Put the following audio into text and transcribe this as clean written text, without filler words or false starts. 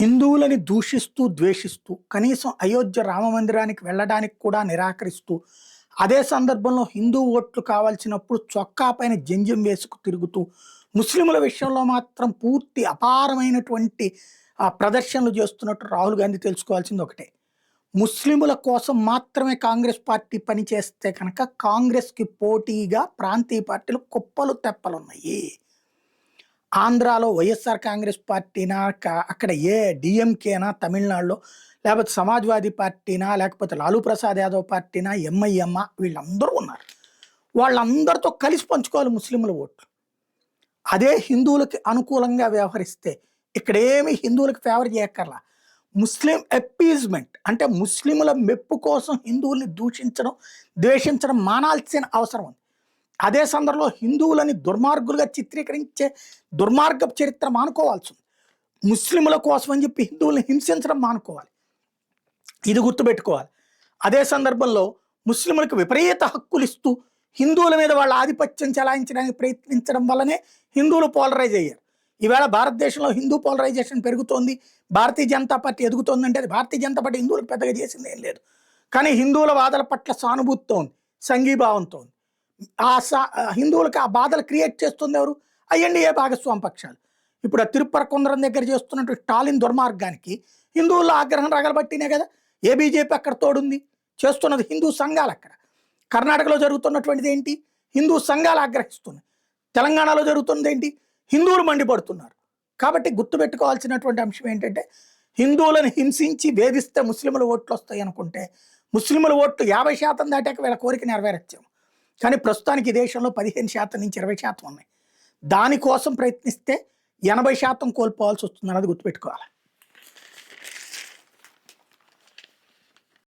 హిందువులని దూషిస్తూ, ద్వేషిస్తూ, కనీసం అయోధ్య రామ మందిరానికి వెళ్ళడానికి కూడా నిరాకరిస్తూ, అదే సందర్భంలో హిందూ ఓట్లు కావాల్సినప్పుడు చొక్కా పైన జంజం వేసుకు తిరుగుతూ, ముస్లిముల విషయంలో మాత్రం పూర్తి అపారమైనటువంటి ప్రదర్శనలు చేస్తున్నట్టు రాహుల్ గాంధీ తెలుసుకోవాల్సింది ఒకటే. ముస్లిముల కోసం మాత్రమే కాంగ్రెస్ పార్టీ పనిచేస్తే కనుక కాంగ్రెస్‌కి పోటీగా ప్రాంతీయ పార్టీలు కుప్పలు తెప్పలున్నాయి. ఆంధ్రాలో వైఎస్ఆర్ కాంగ్రెస్ పార్టీనా, అక్కడ డీఎంకేనా తమిళనాడులో, లేకపోతే సమాజ్‌వాదీ పార్టీనా, లేకపోతే లాలూ ప్రసాద్ యాదవ్ పార్టీనా, ఎంఐఎమ్మా వీళ్ళందరూ ఉన్నారు. వాళ్ళందరితో కలిసి పంచుకోవాలి ముస్లిముల ఓట్లు. అదే హిందువులకి అనుకూలంగా వ్యవహరిస్తే ఇక్కడేమి హిందువులకి ఫేవర్ చేయక్కర్లా. ముస్లిం అప్పీజ్‌మెంట్ అంటే ముస్లిముల మెప్పు కోసం హిందువుల్ని దూషించడం, ద్వేషించడం మానాల్సిన అవసరం ఉంది. అదే సందర్భంలో హిందువులని దుర్మార్గులుగా చిత్రీకరించే దుర్మార్గపు చరిత్ర మానుకోవాల్సి ఉంది. ముస్లిముల కోసం అని చెప్పి హిందువుల్ని హింసించడం మానుకోవాలి. ఇది గుర్తుపెట్టుకోవాలి. అదే సందర్భంలో ముస్లిములకు విపరీత హక్కులు ఇస్తూ హిందువుల మీద వాళ్ళ ఆధిపత్యం చెలాయించడానికి ప్రయత్నించడం వల్లనే హిందువులు పోలరైజ్ అయ్యారు. ఈవేళ భారతదేశంలో హిందూ పోలరైజేషన్ పెరుగుతోంది, భారతీయ జనతా పార్టీ ఎదుగుతోందంటే అది భారతీయ జనతా పార్టీ హిందువులకు పెద్దగా చేసింది ఏం లేదు. కానీ హిందువుల వాదల పట్ల సానుభూతితో ఉంది, సంఘీభావంతో ఉంది. హిందువులకి ఆ బాధలు క్రియేట్ చేస్తుంది ఎవరు? ఎన్డీఏ భాగస్వామి పక్షాలు. ఇప్పుడు ఆ తిరుపరకుందరం దగ్గర చేస్తున్నట్టు స్టాలిన్ దుర్మార్గానికి హిందువుల్లో ఆగ్రహం రగలబట్టినే కదా ఏ బీజేపీ అక్కడ తోడుంది. చేస్తున్నది హిందూ సంఘాలు. అక్కడ కర్ణాటకలో జరుగుతున్నటువంటిది ఏంటి? హిందూ సంఘాలు ఆగ్రహిస్తున్నాయి. తెలంగాణలో జరుగుతున్నది ఏంటి? హిందువులు మండిపడుతున్నారు. కాబట్టి గుర్తుపెట్టుకోవాల్సినటువంటి అంశం ఏంటంటే, హిందువులను హింసించి వేధిస్తే ముస్లిముల ఓట్లు వస్తాయి అనుకుంటే, ముస్లిముల ఓట్లు 50% దాటాక వీళ్ళ కోరిక నెరవేర్చాము. కానీ ప్రస్తుతానికి ఈ దేశంలో 15% నుంచి 20% ఉన్నాయి. దానికోసం ప్రయత్నిస్తే 80% కోల్పోవాల్సి వస్తుంది అన్నది గుర్తుపెట్టుకోవాలి.